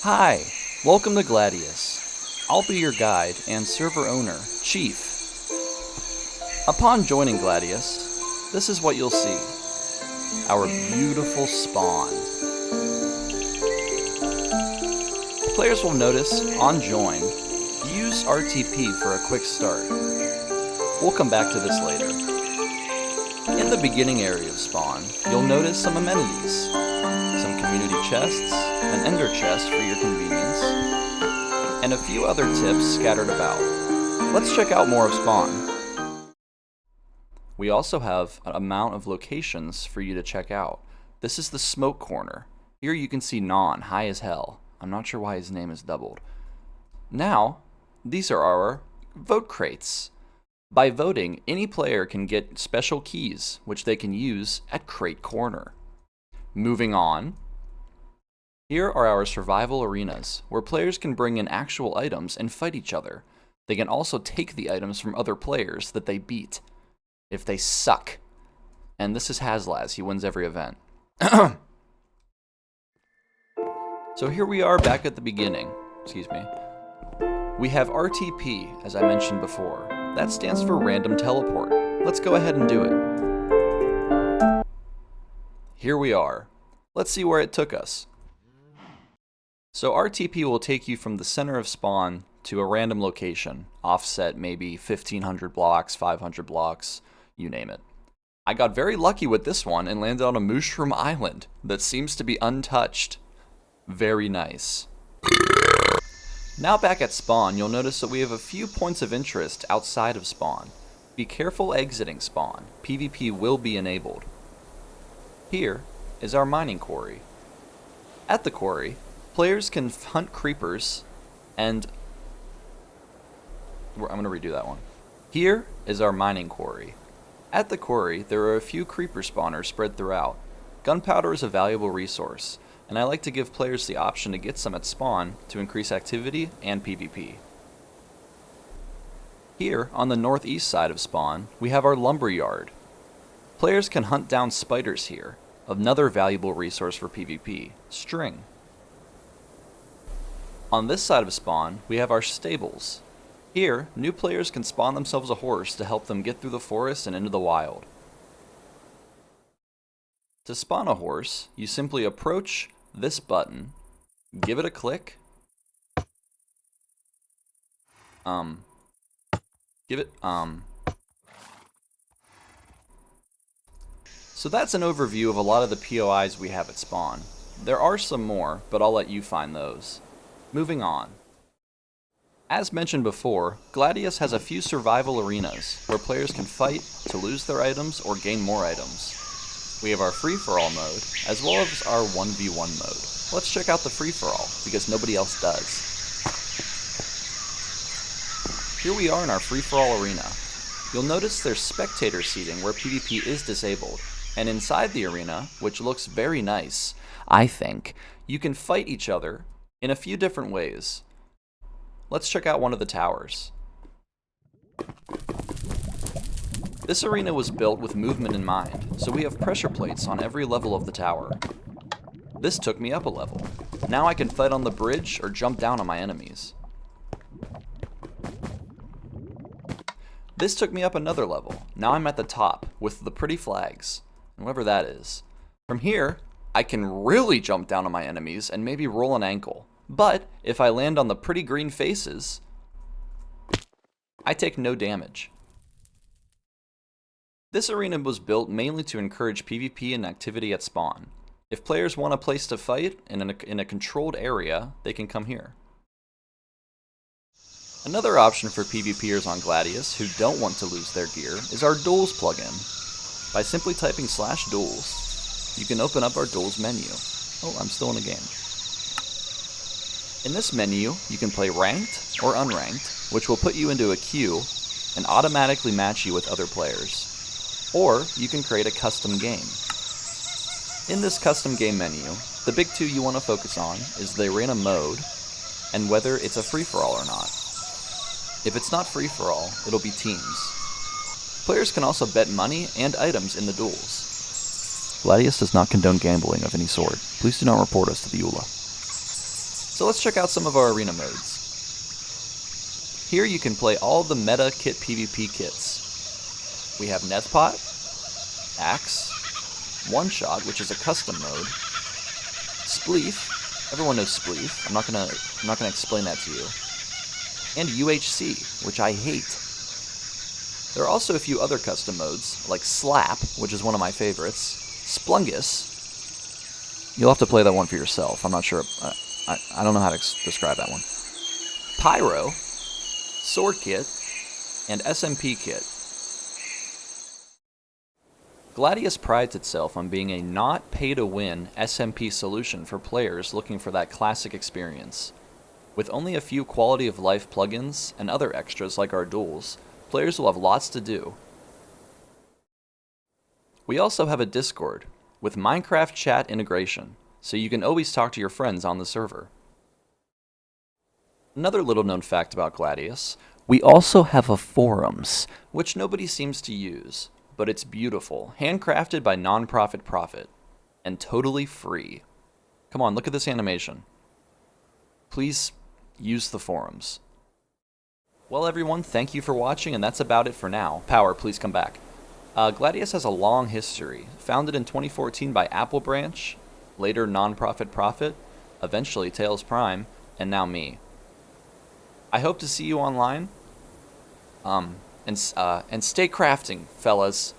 Hi, welcome to GLADIUS. I'll be your guide and server owner, Chief. Upon joining GLADIUS, this is what you'll see. Our beautiful spawn. Players will notice, on join, use RTP for a quick start. We'll come back to this later. In the beginning area of spawn, you'll notice some amenities. Some community chests, an ender chest for your convenience, and a few other tips scattered about. Let's check out more of spawn. We also have an amount of locations for you to check out. This is the smoke corner. Here you can see Non, high as hell. I'm not sure why his name is doubled. Now, these are our vote crates. By voting, any player can get special keys, which they can use at Crate Corner. Moving on, here are our survival arenas, where players can bring in actual items and fight each other. They can also take the items from other players that they beat, if they suck. And this is Hazlaz, he wins every event. So here we are back at the beginning. Excuse me. We have RTP, as I mentioned before. That stands for Random Teleport. Let's go ahead and do it. Here we are. Let's see where it took us. So RTP will take you from the center of spawn to a random location, offset maybe 1,500 blocks, 500 blocks, you name it. I got very lucky with this one and landed on a mushroom island that seems to be untouched. Very nice. Now back at spawn, you'll notice that we have a few points of interest outside of spawn. Be careful exiting spawn. PvP will be enabled. Here is our mining quarry. At the quarry, players can hunt creepers and... I'm going to redo that one. Here is our mining quarry. At the quarry, there are a few creeper spawners spread throughout. Gunpowder is a valuable resource, and I like to give players the option to get some at spawn to increase activity and PvP. Here, on the northeast side of spawn, we have our lumber yard. Players can hunt down spiders here, another valuable resource for PvP, string. On this side of spawn, we have our stables. Here, new players can spawn themselves a horse to help them get through the forest and into the wild. To spawn a horse, you simply approach this button, give it a click, So that's an overview of a lot of the POIs we have at spawn. There are some more, but I'll let you find those. Moving on. As mentioned before, GLADIUS has a few survival arenas, where players can fight to lose their items or gain more items. We have our free-for-all mode, as well as our 1v1 mode. Let's check out the free-for-all, because nobody else does. Here we are in our free-for-all arena. You'll notice there's spectator seating where PvP is disabled, and inside the arena, which looks very nice, I think, you can fight each other in a few different ways. Let's check out one of the towers. This arena was built with movement in mind, so we have pressure plates on every level of the tower. This took me up a level. Now I can fight on the bridge or jump down on my enemies. This took me up another level. Now I'm at the top with the pretty flags, whoever that is. From here, I can really jump down on my enemies and maybe roll an ankle. But if I land on the pretty green faces, I take no damage. This arena was built mainly to encourage PvP and activity at spawn. If players want a place to fight in a controlled area, they can come here. Another option for PvPers on GLADIUS who don't want to lose their gear is our Duels plugin. By simply typing /Duels, you can open up our Duels menu. Oh, I'm still in the game. In this menu, you can play ranked or unranked, which will put you into a queue and automatically match you with other players. Or you can create a custom game. In this custom game menu, the big two you want to focus on is the arena mode and whether it's a free-for-all or not. If it's not free-for-all, it'll be teams. Players can also bet money and items in the duels. GLADIUS does not condone gambling of any sort. Please do not report us to the EULA. So let's check out some of our arena modes. Here you can play all the meta kit PvP kits. We have Nethpot, Axe, One Shot, which is a custom mode, Spleef, everyone knows Spleef, I'm not gonna explain that to you, and UHC, which I hate. There are also a few other custom modes, like Slap, which is one of my favorites, Splungus, you'll have to play that one for yourself, I'm not sure, I don't know how to describe that one, Pyro, Sword Kit, and SMP Kit. GLADIUS prides itself on being a not pay-to-win SMP solution for players looking for that classic experience. With only a few quality of life plugins and other extras like our duels, players will have lots to do. We also have a Discord with Minecraft chat integration, so you can always talk to your friends on the server. Another little known fact about GLADIUS, we also have a forums, which nobody seems to use, but it's beautiful, handcrafted by Nonprofit Profit, and totally free. Come on, look at this animation. Please use the forums. Well everyone, thank you for watching, and that's about it for now. Power, please come back. GLADIUS has a long history, founded in 2014 by Apple Branch, later Nonprofit Profit, eventually Tails Prime, and now me. I hope to see you online. And stay crafting, fellas.